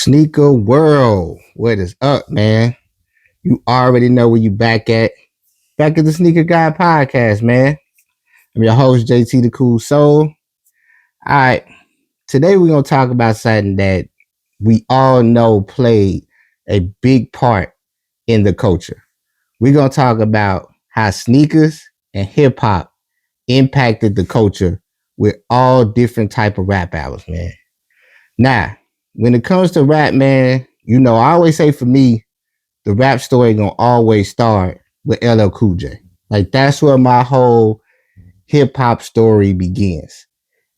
Sneaker world, what is up, man? You already know where you back at. Back at the Sneaker Guy podcast, man. I'm your host, JT the Cool Soul. All right, today we're gonna talk about something that we all know played a big part in the culture. We're gonna talk about how sneakers and hip hop impacted the culture with all different type of rap albums, man. Now, when it comes to rap, man, I always say for me, the rap story gonna always start with LL Cool J. Like that's where my whole hip hop story begins.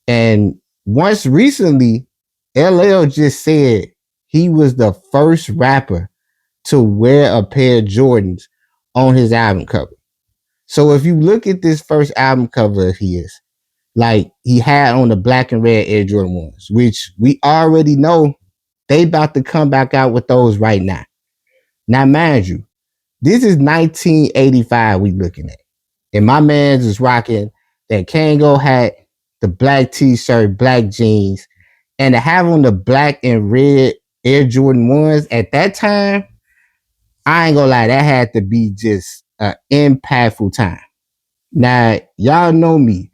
And once recently, LL just said he was the first rapper to wear a pair of Jordans on his album cover. So if you look at this first album cover of his, like he had on the black and red Air Jordan ones, which we already know they about to come back out with those right now. Now, mind you, this is 1985 we looking at. And my man's is rocking that Kango hat, the black t-shirt, black jeans, and to have on the black and red Air Jordan 1s at that time, I ain't gonna lie, that had to be just an impactful time. Now, y'all know me.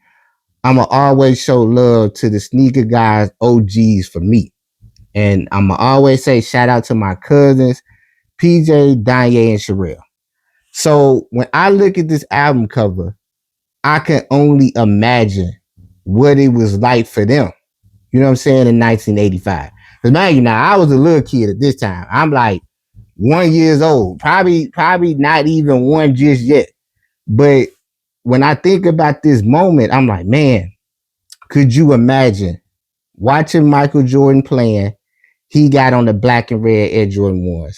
I'ma always show love to the sneaker guys, OGs for me. And I'ma always say shout out to my cousins, PJ, Danye, and Sherelle. So when I look at this album cover, I can only imagine what it was like for them. You know what I'm saying? In 1985. Because man, I was a little kid at this time. I'm like 1 year old, probably not even one just yet. But when I think about this moment, I'm like, man, could you imagine watching Michael Jordan playing? He got on the black and red Air Jordan 1s.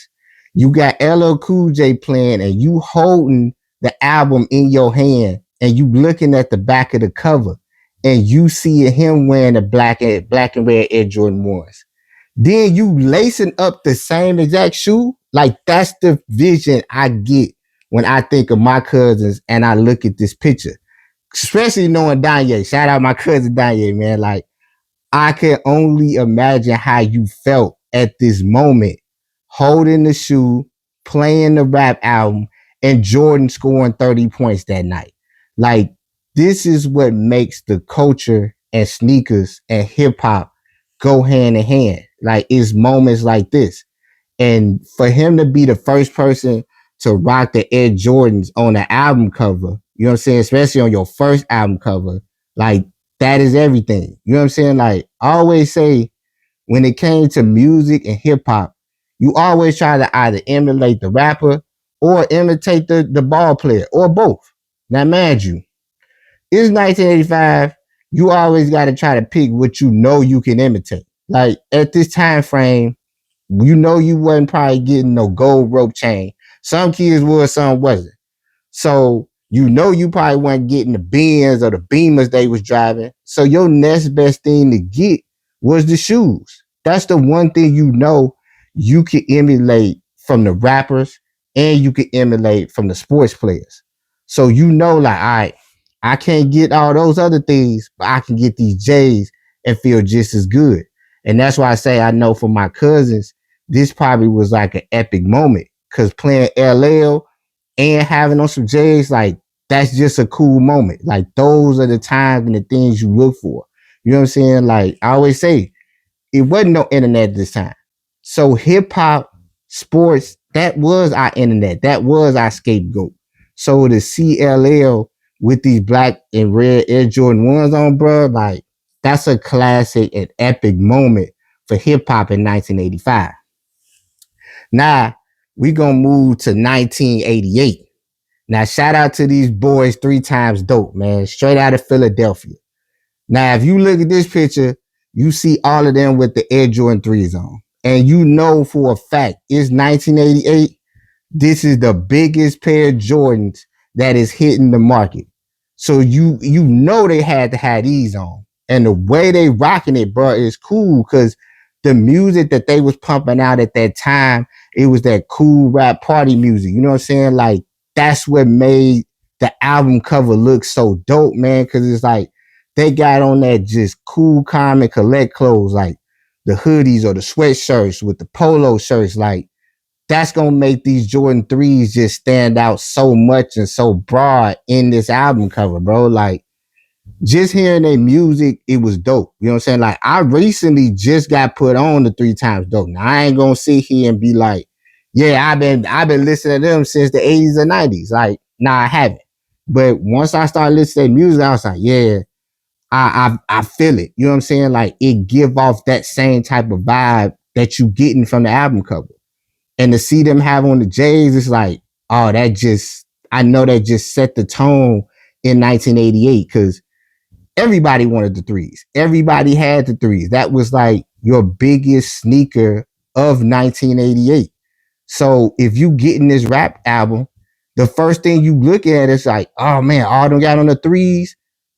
You got LL Cool J playing and you holding the album in your hand and you looking at the back of the cover and you see him wearing the black and red Air Jordan 1s. Then you lacing up the same exact shoe. Like that's the vision I get when I think of my cousins and I look at this picture. Especially knowing Danye. Shout out my cousin Danye, man. Like I can only imagine how you felt at this moment, holding the shoe, playing the rap album, and Jordan scoring 30 points that night. Like, this is what makes the culture and sneakers and hip hop go hand in hand. Like, it's moments like this. And for him to be the first person to rock the Air Jordans on the album cover, you know what I'm saying? Especially on your first album cover, like that is everything. You know what I'm saying? Like I always say, when it came to music and hip hop, you always try to either emulate the rapper or imitate the ball player or both. Now, mind you, it's 1985. You always got to try to pick what you know you can imitate. Like at this time frame, you wasn't probably getting no gold rope chain. Some kids was, some wasn't. So you probably weren't getting the Benz or the Beamers they was driving. So your next best thing to get was the shoes. That's the one thing you can emulate from the rappers and you can emulate from the sports players. So like, all right, I can't get all those other things, but I can get these J's and feel just as good. And that's why I say I know for my cousins, this probably was like an epic moment because playing LL and having on some J's, like that's just a cool moment. Like those are the times and the things you look for. You know what I'm saying? Like I always say, it wasn't no internet at this time. So hip hop, sports, that was our internet. That was our scapegoat. So to see LL with these black and red Air Jordan 1s on, bro, like that's a classic and epic moment for hip hop in 1985. Now we gonna move to 1988. Now shout out to these boys 3 times dope, man. Straight out of Philadelphia. Now if you look at this picture, you see all of them with the Air Jordan 3s on. And you know for a fact it's 1988. This is the biggest pair of Jordans that is hitting the market. So you know they had to have these on. And the way they rocking it, bro, is cool because the music that they was pumping out at that time, it was that cool rap party music. You know what I'm saying? Like that's what made the album cover look so dope, man. Cause it's like they got on that just cool, calm, and collect clothes. Like the hoodies or the sweatshirts with the polo shirts, like that's gonna make these Jordan 3s just stand out so much and so broad in this album cover, bro. Like just hearing their music, it was dope. You know what I'm saying? Like I recently just got put on the 3 times dope. Now I ain't gonna sit here and be like, yeah, I've been listening to them since the 80s and 90s. Like, nah, I haven't. But once I started listening to their music, I was like, yeah, I feel it. You know what I'm saying? Like it give off that same type of vibe that you getting from the album cover. And to see them have on the J's, it's like, oh, I know that just set the tone in 1988 because everybody wanted the threes. Everybody had the threes. That was like your biggest sneaker of 1988. So if you get in this rap album, the first thing you look at is like, oh man, all them got on the threes.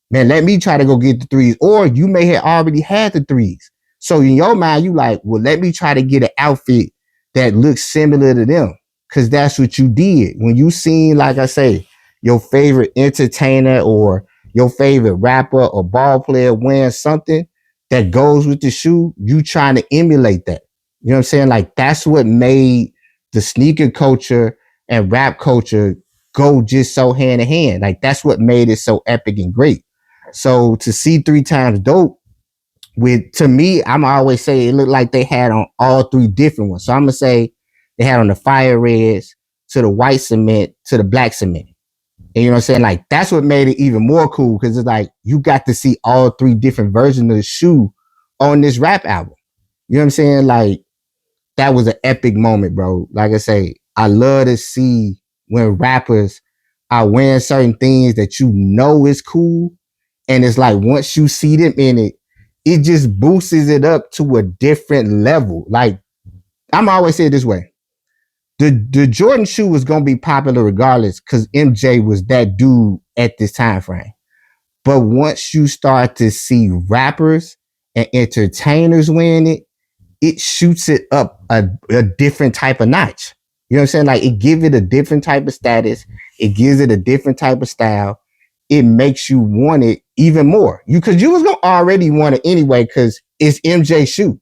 Man, let me try to go get the threes. Or you may have already had the threes. So in your mind, you like, well, let me try to get an outfit that looks similar to them. Cause that's what you did. When you seen, like I say, your favorite entertainer or your favorite rapper or ball player wearing something that goes with the shoe, you trying to emulate that. You know what I'm saying? Like that's what made the sneaker culture and rap culture go just so hand in hand. Like that's what made it so epic and great. So to see 3 times dope with, to me, I'm always say it looked like they had on all 3 different ones. So I'm gonna say they had on the fire reds to the white cement to the black cement. And you know what I'm saying? Like that's what made it even more cool because it's like you got to see all 3 different versions of the shoe on this rap album. You know what I'm saying? Like that was an epic moment, bro. Like I say, I love to see when rappers are wearing certain things that you know is cool. And it's like once you see them in it, it just boosts it up to a different level. Like I'm always say it this way. The Jordan shoe was gonna be popular regardless because MJ was that dude at this time frame. But once you start to see rappers and entertainers wearing it, it shoots it up a different type of notch. You know what I'm saying? Like it gives it a different type of status. It gives it a different type of style. It makes you want it even more. Cause you was gonna already want it anyway, cause it's MJ shoe.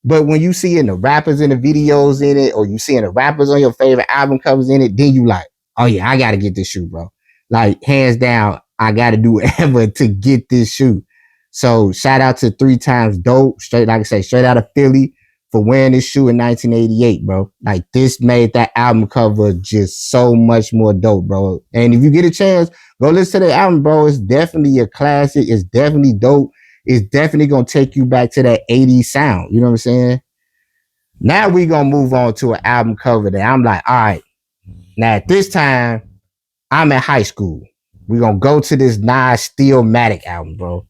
But when you see in the rappers in the videos in it, or you seeing the rappers on your favorite album covers in it, then you like, oh yeah, I gotta get this shoe, bro. Like hands down, I gotta do whatever to get this shoe. So shout out to 3 times dope, straight, like I say, straight out of Philly for wearing this shoe in 1988, bro. Like this made that album cover just so much more dope, bro. And if you get a chance, go listen to the album, bro. It's definitely a classic. It's definitely dope. It's definitely gonna take you back to that 80s sound. You know what I'm saying? Now we gonna move on to an album cover that I'm like, all right, now at this time, I'm in high school. We gonna go to this Nas Stillmatic album, bro.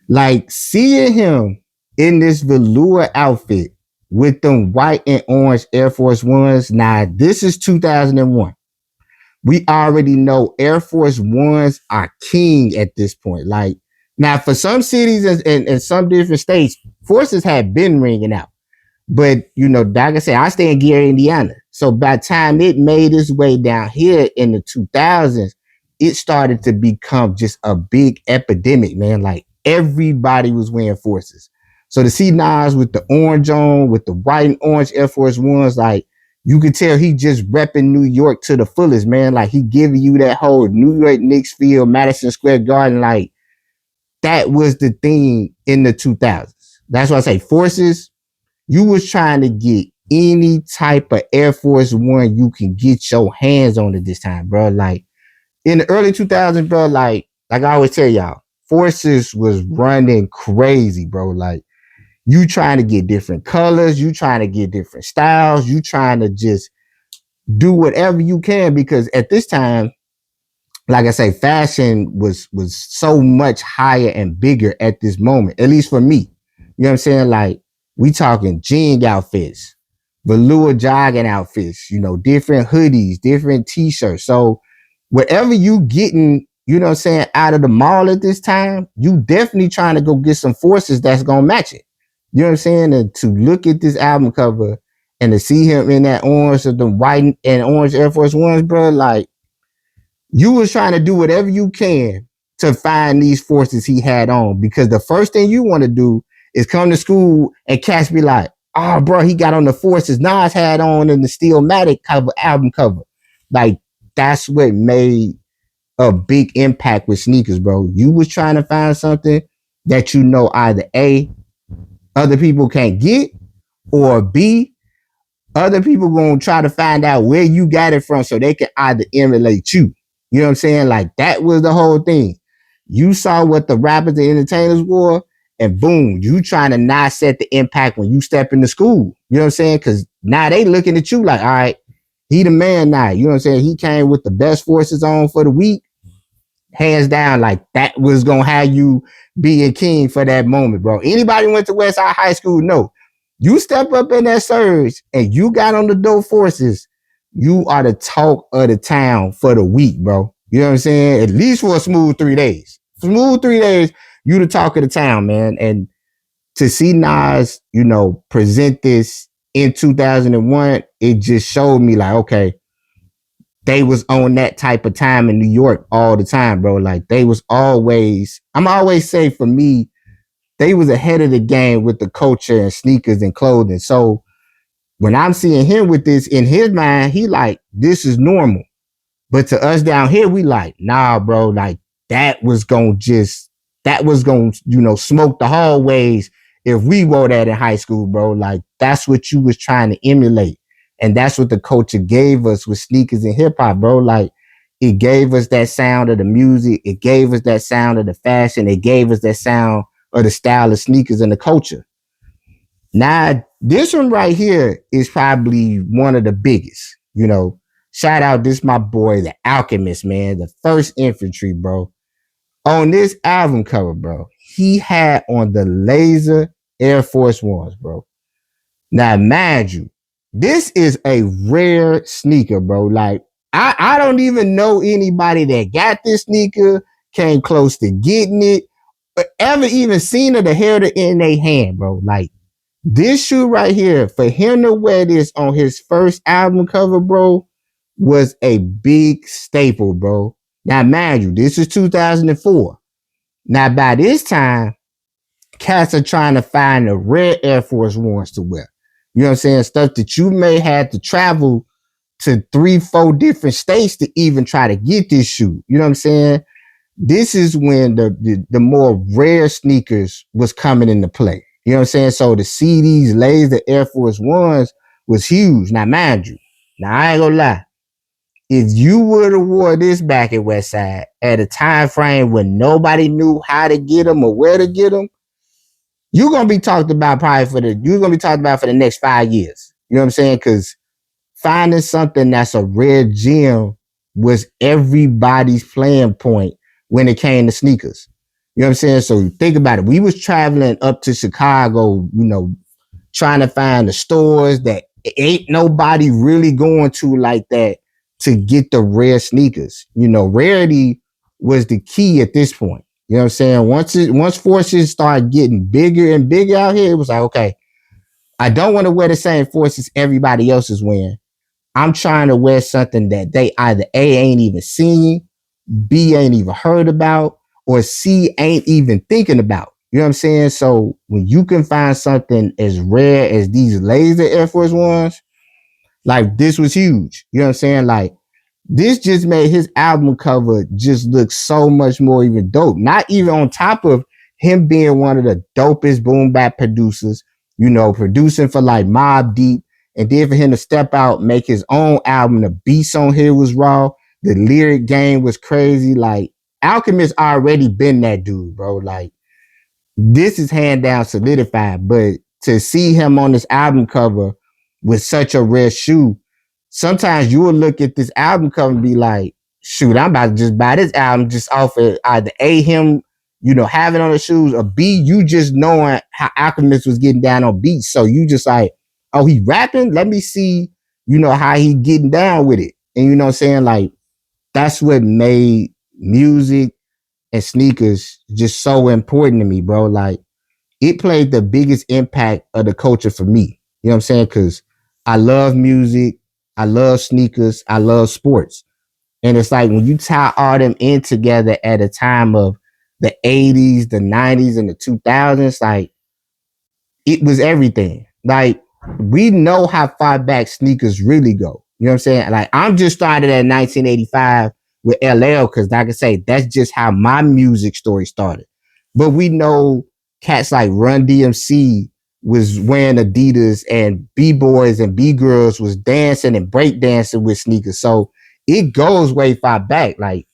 Like seeing him in this velour outfit with them white and orange Air Force Ones. Now, this is 2001. We already know Air Force Ones are king at this point. Like, now for some cities and some different states, forces had been ringing out. But, you know, like I said, I stay in Gary, Indiana. So by the time it made its way down here in the 2000s, it started to become just a big epidemic, man. Like everybody was wearing forces. So to see Nas with the orange on, with the white and orange Air Force Ones, like you could tell he just repping New York to the fullest, man. Like he giving you that whole New York Knicks feel, Madison Square Garden. Like that was the thing in the 2000s. That's why I say forces. You was trying to get any type of Air Force One you can get your hands on at this time, bro. Like in the early 2000s, bro, like I always tell y'all, forces was running crazy, bro. Like you trying to get different colors, you trying to get different styles, you trying to just do whatever you can because at this time, like I say, fashion was so much higher and bigger at this moment, at least for me. You know what I'm saying? Like we talking jean outfits, velour jogging outfits, you know, different hoodies, different t-shirts. So whatever you getting, you know what I'm saying, out of the mall at this time, you definitely trying to go get some forces that's gonna match it. You know what I'm saying? And to look at this album cover and to see him in that orange or the white and orange Air Force Ones, bro, like you was trying to do whatever you can to find these forces he had on because the first thing you want to do is come to school and cats be like, oh, bro, he got on the Forces Nas had on in the Steelmatic cover album cover. Like, that's what made a big impact with sneakers, bro. You was trying to find something that you know either A, other people can't get, or B, other people gonna try to find out where you got it from so they can either emulate you. You know what I'm saying? Like, that was the whole thing. You saw what the rappers and entertainers wore, and boom, you trying to not set the impact when you step into school. You know what I'm saying? Because now they looking at you like, all right, he the man now. You know what I'm saying? He came with the best Forces on for the week. Hands down, like, that was gonna have you be a king for that moment, bro. Anybody went to Westside High School, no. You step up in that surge and you got on the dope Forces, you are the talk of the town for the week, bro. You know what I'm saying? At least for a smooth 3 days. Smooth 3 days, you the talk of the town, man. And to see Nas, present this in 2001, it just showed me like, okay, they was on that type of time in New York all the time, bro. Like, they was always, I'm always say for me, they was ahead of the game with the culture and sneakers and clothing. So when I'm seeing him with this in his mind, he like, this is normal. But to us down here, we like, nah, bro, like, that was gonna, smoke the hallways if we wore that in high school, bro. Like, that's what you was trying to emulate. And that's what the culture gave us with sneakers and hip hop, bro. Like, it gave us that sound of the music. It gave us that sound of the fashion. It gave us that sound of the style of sneakers and the culture. Now, this one right here is probably one of the biggest, Shout out, this my boy, the Alchemist, man, the First Infantry, bro. On this album cover, bro, he had on the laser Air Force Ones, bro. Now, mind you, this is a rare sneaker, bro. Like, I don't even know anybody that got this sneaker, came close to getting it, or ever even seen it or held it in their hand, bro. Like, this shoe right here, for him to wear this on his first album cover, bro, was a big staple, bro. Now, mind you, this is 2004. Now, by this time, cats are trying to find the rare Air Force Ones to wear. You know what I'm saying? Stuff that you may have to travel to 3-4 different states to even try to get this shoe. You know what I'm saying? This is when the more rare sneakers was coming into play. You know what I'm saying? So to see these laser Air Force Ones was huge. Now, mind you, now I ain't gonna lie. If you would have wore this back at Westside at a time frame when nobody knew how to get them or where to get them, you're gonna be talked about for the next 5 years. You know what I'm saying? Because finding something that's a rare gem was everybody's playing point when it came to sneakers. You know what I'm saying? So think about it. We was traveling up to Chicago, trying to find the stores that ain't nobody really going to like that to get the rare sneakers. Rarity was the key at this point. You know what I'm saying? Once Forces started getting bigger and bigger out here, it was like, okay, I don't want to wear the same Forces everybody else is wearing. I'm trying to wear something that they either A, ain't even seen, B, ain't even heard about, or C, ain't even thinking about. You know what I'm saying? So when you can find something as rare as these laser Air Force Ones, like, this was huge. You know what I'm saying? Like, this just made his album cover just look so much more even dope. Not even on top of him being one of the dopest boom bap producers, producing for like Mobb Deep, and then for him to step out, make his own album. The beats on here was raw. The lyric game was crazy. Like, Alchemist already been that dude, bro. Like, this is hand down solidified. But to see him on this album cover with such a rare shoe, sometimes you will look at this album cover and be like, shoot, I'm about to just buy this album just off of either A, him, having on the shoes, or B, you just knowing how Alchemist was getting down on beats. So you just like, oh, he rapping? Let me see, how he getting down with it. And you know what I'm saying? Like, that's what made music and sneakers just so important to me, bro. Like, it played the biggest impact of the culture for me. You know what I'm saying? Because I love music, I love sneakers, I love sports. And it's like when you tie all them in together at a time of the 80s, the 90s, and the 2000s, like, it was everything. Like, we know how far back sneakers really go. You know what I'm saying? Like, I'm just started at 1985 with LL because, like I say, that's just how my music story started. But we know cats like Run DMC was wearing Adidas, and B-boys and B-girls was dancing and breakdancing with sneakers. So it goes way far back. Like,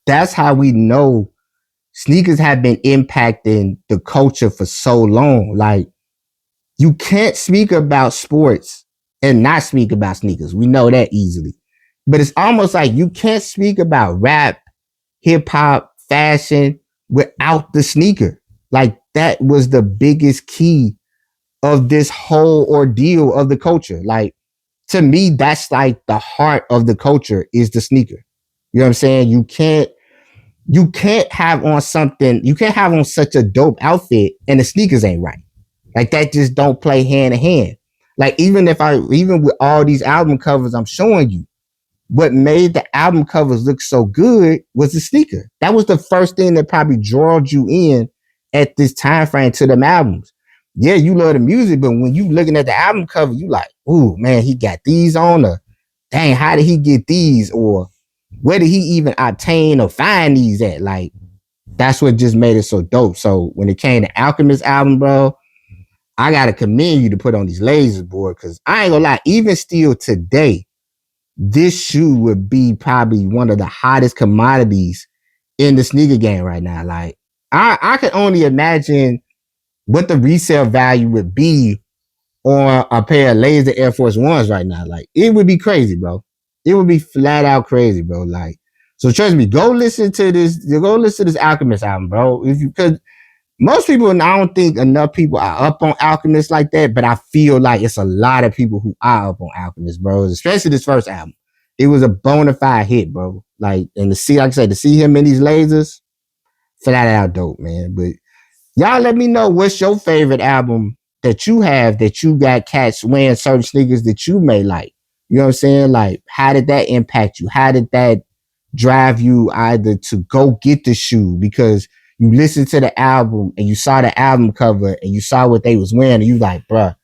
that's how we know sneakers have been impacting the culture for so long. Like, you can't speak about sports and not speak about sneakers. We know that easily. But it's almost like you can't speak about rap, hip hop, fashion without the sneaker. Like, that was the biggest key of this whole ordeal of the culture. Like, to me, that's like the heart of the culture is the sneaker. You know what I'm saying? You can't have on something, you can't have on such a dope outfit and the sneakers ain't right. Like, that just don't play hand in hand. Like, even with all these album covers I'm showing you, what made the album covers look so good was the sneaker. That was the first thing that probably drawed you in at this time frame to them albums. Yeah, you love the music, but when you looking at the album cover, you like, ooh, man, he got these on, or dang, how did he get these? Or where did he even obtain or find these at? Like, that's what just made it so dope. So when it came to Alchemist album, bro, I gotta commend you to put on these lasers, boy, because I ain't gonna lie, even still today, this shoe would be probably one of the hottest commodities in the sneaker game right now. Like, I can only imagine what the resale value would be on a pair of laser Air Force Ones right now. Like, it would be crazy, bro. It would be flat out crazy, bro. Like, so trust me, go listen to this Alchemist album, bro. If you could, most people, and I don't think enough people are up on Alchemist like that, but I feel like it's a lot of people who are up on Alchemist, bro. Especially this first album. It was a bona fide hit, bro. Like, and to see, like I said, to see him in these lasers, flat out dope, man. But y'all let me know what's your favorite album that you have that you got cats wearing certain sneakers that you may like. You know what I'm saying? Like, how did that impact you? How did that drive you either to go get the shoe because you listened to the album and you saw the album cover and you saw what they was wearing and you like, bruh,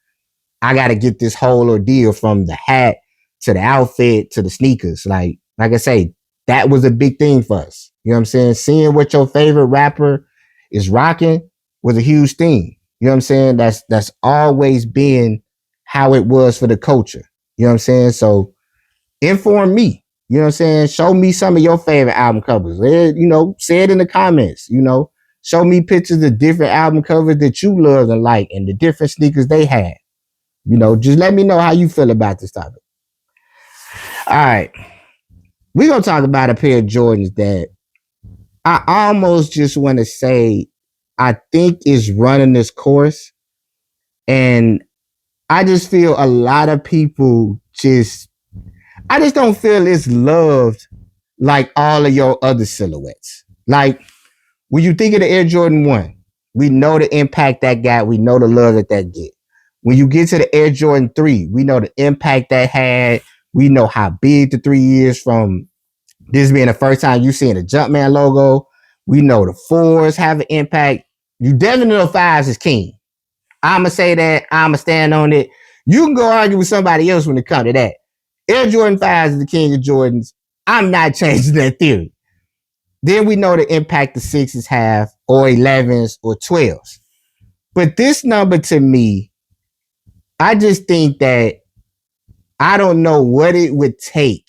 I gotta get this whole ordeal from the hat to the outfit to the sneakers. Like I say, that was a big thing for us. You know what I'm saying? Seeing what your favorite rapper is rocking was a huge thing. You know what I'm saying? That's always been how it was for the culture. You know what I'm saying? So inform me. You know what I'm saying? Show me some of your favorite album covers. Say it in the comments. Show me pictures of different album covers that you love and like and the different sneakers they had. Just let me know how you feel about this topic. All right. We're going to talk about a pair of Jordans that I almost just want to say I think is running this course. And I just feel a lot of people I just don't feel it's loved like all of your other silhouettes. Like, when you think of the Air Jordan 1, we know the impact that got. We know the love that get. When you get to the Air Jordan 3, we know the impact that had. We know how big the 3 is from this being the first time you seeing the Jumpman logo. We know the 4s have an impact. You definitely know 5s is king. I'ma say that. I'ma stand on it. You can go argue with somebody else when it comes to that. Air Jordan 5s is the king of Jordans. I'm not changing that theory. Then we know the impact the 6s have, or 11s, or 12s. But this number to me, I just think that I don't know what it would take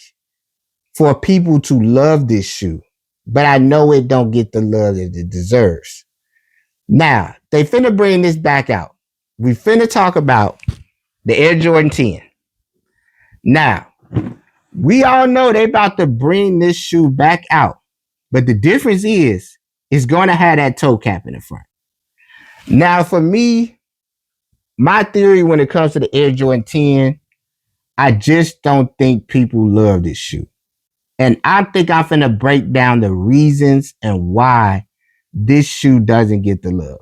for people to love this shoe, but I know it don't get the love that it deserves. Now, they finna bring this back out. We finna talk about the Air Jordan 10. Now, we all know they about to bring this shoe back out, but the difference is it's going to have that toe cap in the front. Now, for me, my theory when it comes to the Air Jordan 10, I just don't think people love this shoe. And I think I'm finna break down the reasons and why this shoe doesn't get the love.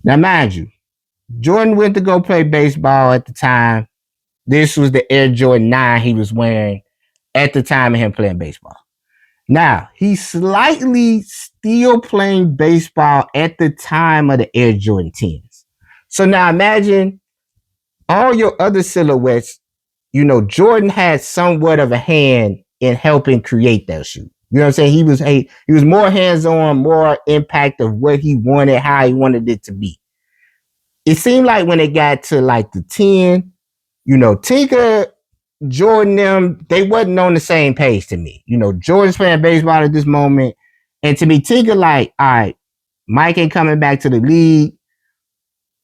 Now, mind you, Jordan went to go play baseball at the time. This was the Air Jordan 9 he was wearing at the time of him playing baseball. Now, he's slightly still playing baseball at the time of the Air Jordan 10s. So now imagine all your other silhouettes. Jordan had somewhat of a hand in helping create that shoe. You know what I'm saying? He was more hands on, more impact of what he wanted, how he wanted it to be. It seemed like when it got to like the 10, Tinker, Jordan, them, they wasn't on the same page to me. Jordan's playing baseball at this moment. And to me, Tinker, like, all right, Mike ain't coming back to the league.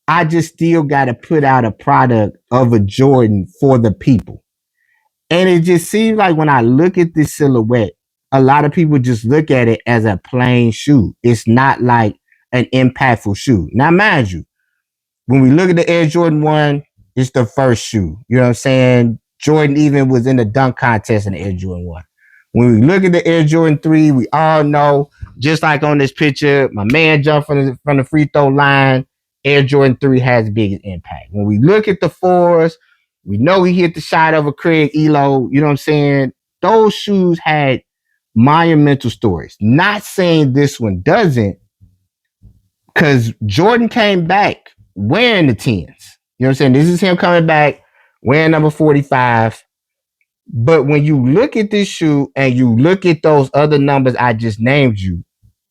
I just still got to put out a product of a Jordan for the people. And it just seems like when I look at this silhouette, a lot of people just look at it as a plain shoe. It's not like an impactful shoe. Now, mind you, when we look at the Air Jordan 1, it's the first shoe. You know what I'm saying? Jordan even was in the dunk contest in the Air Jordan 1. When we look at the Air Jordan 3, we all know, just like on this picture, my man jumped from the free throw line. Air Jordan 3 has the biggest impact. When we look at the 4s, we know he hit the shot over Craig Elo. You know what I'm saying? Those shoes had monumental stories. Not saying this one doesn't, because Jordan came back wearing the 10s. You know what I'm saying? This is him coming back wearing number 45. But when you look at this shoe and you look at those other numbers I just named you,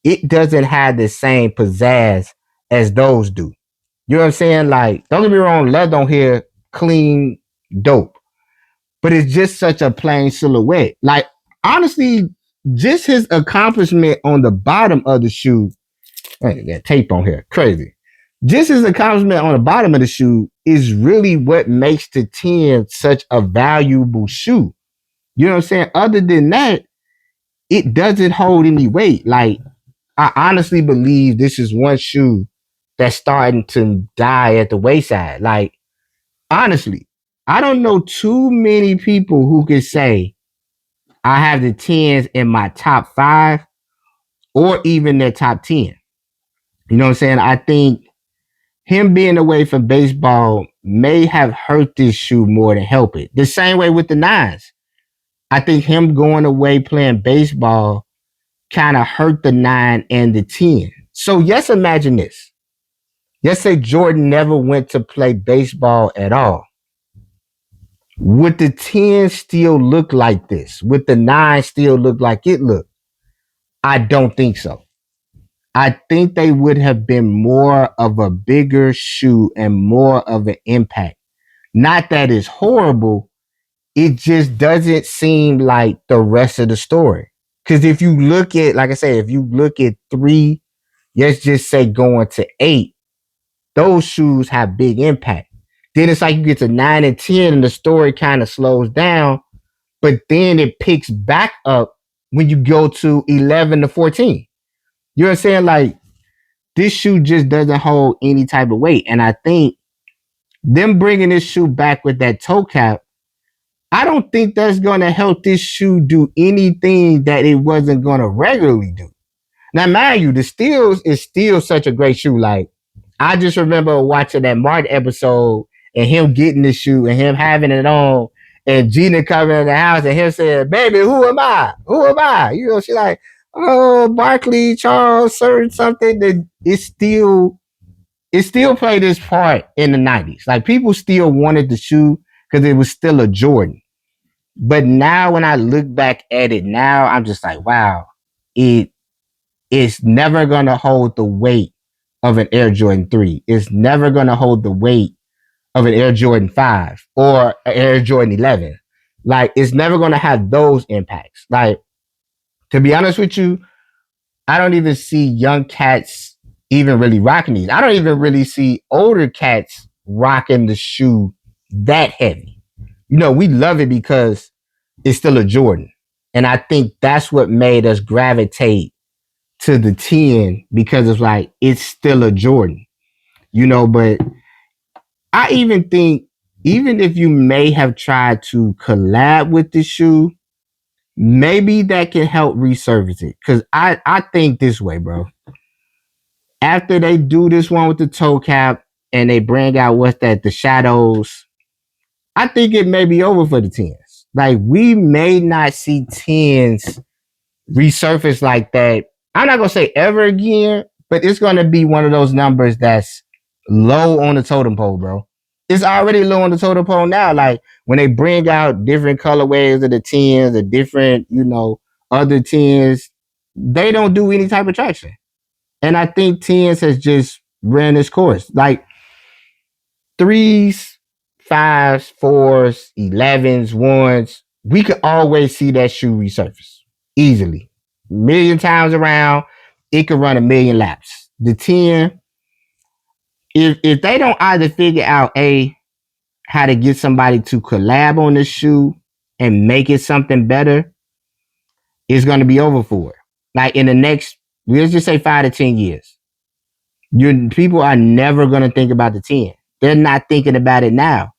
it doesn't have the same pizzazz as those do. You know what I'm saying? Like, don't get me wrong, leather on here, clean, dope. But it's just such a plain silhouette. Like, honestly, just his accomplishment on the bottom of the shoe, that tape on here, crazy. Just his accomplishment on the bottom of the shoe is really what makes the 10 such a valuable shoe. You know what I'm saying? Other than that, it doesn't hold any weight. Like, I honestly believe this is one shoe that's starting to die at the wayside. Like, honestly, I don't know too many people who can say I have the 10s in my top 5 or even their top 10. You know what I'm saying? I think him being away from baseball may have hurt this shoe more than help it. The same way with the 9s. I think him going away playing baseball kind of hurt the 9 and the 10. So, yes, imagine this. Let's say Jordan never went to play baseball at all. Would the 10 still look like this? Would the 9 still look like it looked? I don't think so. I think they would have been more of a bigger shoe and more of an impact. Not that it's horrible. It just doesn't seem like the rest of the story. Because if you look at, like I said, if you look at 3, let's just say going to 8, those shoes have big impact. Then it's like you get to 9 and 10 and the story kind of slows down, but then it picks back up when you go to 11 to 14. You know what I'm saying? Like, this shoe just doesn't hold any type of weight. And I think them bringing this shoe back with that toe cap, I don't think that's going to help this shoe do anything that it wasn't going to regularly do. Now, mind you, the Steels is still such a great shoe. Like, I just remember watching that Martin episode and him getting the shoe and him having it on and Gina coming in the house and him saying, baby, who am I? Who am I? You know, she like, oh, Barkley, Charles, certain something that it still played its part in the 90s. Like, people still wanted the shoe because it was still a Jordan. But now when I look back at it now, I'm just like, wow, it's never going to hold the weight of an Air Jordan 3. It's never going to hold the weight of an Air Jordan 5 or an Air Jordan 11. Like, it's never going to have those impacts. Like, to be honest with you, I don't even see young cats even really rocking these. I don't even really see older cats rocking the shoe that heavy. We love it because it's still a Jordan. And I think that's what made us gravitate to the 10 because it's like, it's still a Jordan. But I even think, even if you may have tried to collab with the shoe, maybe that can help resurface it. Because I think this way, bro. After they do this one with the toe cap and they bring out the shadows, I think it may be over for the 10s. Like, we may not see 10s resurface like that. I'm not going to say ever again, but it's going to be one of those numbers that's low on the totem pole, bro. It's already low on the totem pole now. Like when they bring out different colorways of the tens, the different, other tens, they don't do any type of traction. And I think tens has just ran its course. Like threes, fives, fours, 11s, ones, we could always see that shoe resurface easily. Million times around, it could run a million laps. The 10, if they don't either figure out how to get somebody to collab on this shoe and make it something better, it's gonna be over for it. Like in the next, let's just say 5 to 10 years, people are never gonna think about the 10. They're not thinking about it now.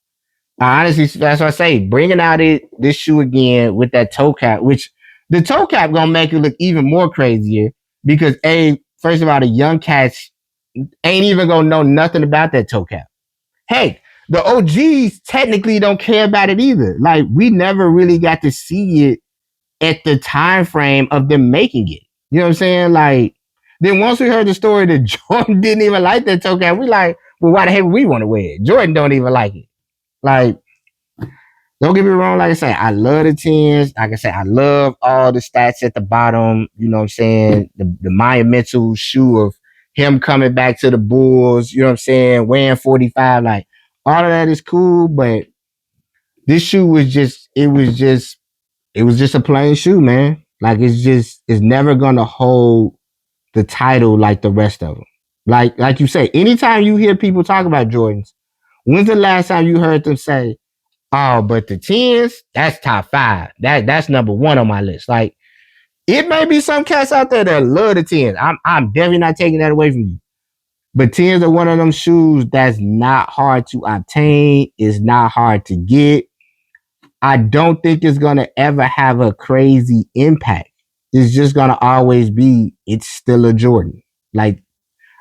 Honestly, that's what I say. Bringing out this shoe again with that toe cap, which the toe cap gonna make it look even more crazier because first of all, the young cats ain't even gonna know nothing about that toe cap. Hey, the OGs technically don't care about it either. Like we never really got to see it at the time frame of them making it. You know what I'm saying? Like then once we heard the story that Jordan didn't even like that toe cap, we like, well, why the heck would we want to wear it? Jordan don't even like it. Like, don't get me wrong, like I say, I love the tens. Like I say, I love all the stats at the bottom. You know what I'm saying? The monumental shoe of him coming back to the Bulls, you know what I'm saying, wearing 45. Like, all of that is cool, but this shoe was just, it was just a plain shoe, man. Like, it's never gonna hold the title like the rest of them. Like you say, anytime you hear people talk about Jordans, when's the last time you heard them say, oh, but the tens, that's top 5. That's number 1 on my list. Like, it may be some cats out there that love the tens. I'm definitely not taking that away from you. But tens are one of them shoes that's not hard to obtain. It's not hard to get. I don't think it's gonna ever have a crazy impact. It's just gonna always be, it's still a Jordan. Like,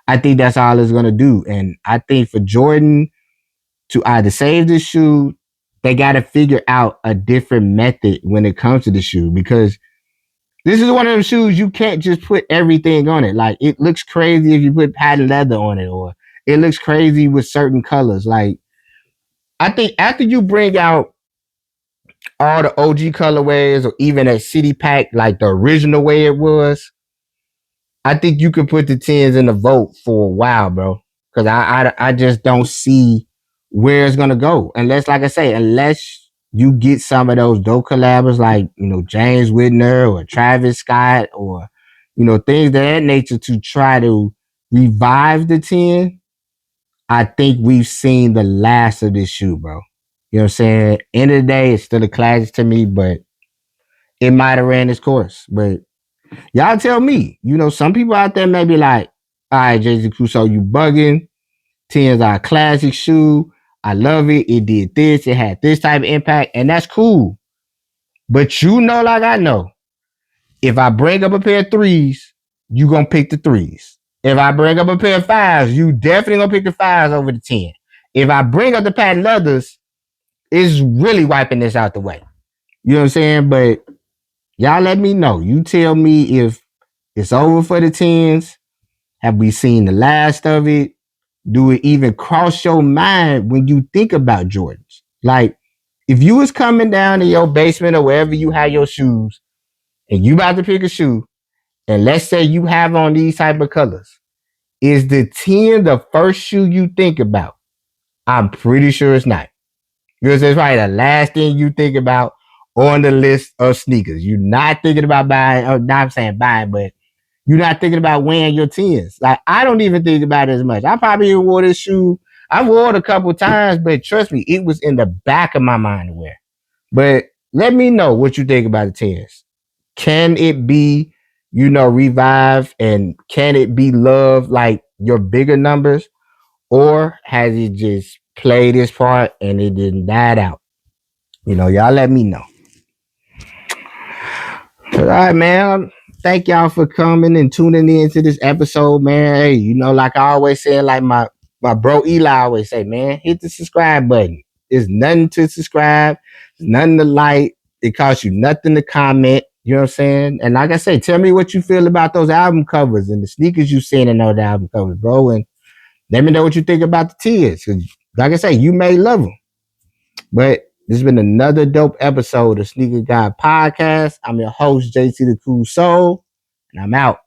I think that's all it's gonna do. And I think for Jordan to either save this shoe, they got to figure out a different method when it comes to the shoe because this is one of them shoes you can't just put everything on it. Like it looks crazy if you put patent leather on it, or it looks crazy with certain colors. Like I think after you bring out all the OG colorways or even a city pack, like the original way it was, I think you could put the tens in the vote for a while, bro. Because I just don't see where it's gonna go unless, like I say, unless you get some of those dope collabors like James Whitner or Travis Scott or things of that nature to try to revive the 10. I think we've seen the last of this shoe, bro. You know what I'm saying? End of the day, it's still a classic to me, but it might have ran its course. But y'all tell me, some people out there may be like, all right, Jay-Z Crusoe, you bugging. 10's our classic shoe. I love it. It did this. It had this type of impact, and that's cool. But like I know, if I bring up a pair of threes, you gonna pick the threes. If I bring up a pair of fives, you definitely gonna pick the fives over the 10. If I bring up the patent leathers, it's really wiping this out the way. You know what I'm saying? But y'all let me know. You tell me if it's over for the 10s. Have we seen the last of it? Do it even cross your mind when you think about Jordans? Like, if you was coming down to your basement or wherever you have your shoes, and you about to pick a shoe, and let's say you have on these type of colors, is the 10 the first shoe you think about? I'm pretty sure it's not. Because it's probably the last thing you think about on the list of sneakers. You're not thinking about buying, or not saying buying, but you're not thinking about wearing your 10s. Like, I don't even think about it as much. I probably even wore this shoe. I wore it a couple times, but trust me, it was in the back of my mind to wear. But let me know what you think about the 10s. Can it be, revived, and can it be loved like your bigger numbers? Or has it just played its part and it didn't die out? Y'all let me know. All right, man. Thank y'all for coming and tuning in to this episode, man. Hey, like I always say, like my bro Eli always say, man, hit the subscribe button. There's nothing to subscribe, nothing to like. It costs you nothing to comment. You know what I'm saying? And like I say, tell me what you feel about those album covers and the sneakers you seen in those album covers, bro. And Let me know what you think about the tiers. 'Cause like I say, you may love them. But this has been another dope episode of Sneaker Guy Podcast. I'm your host, JT the Cool Soul, and I'm out.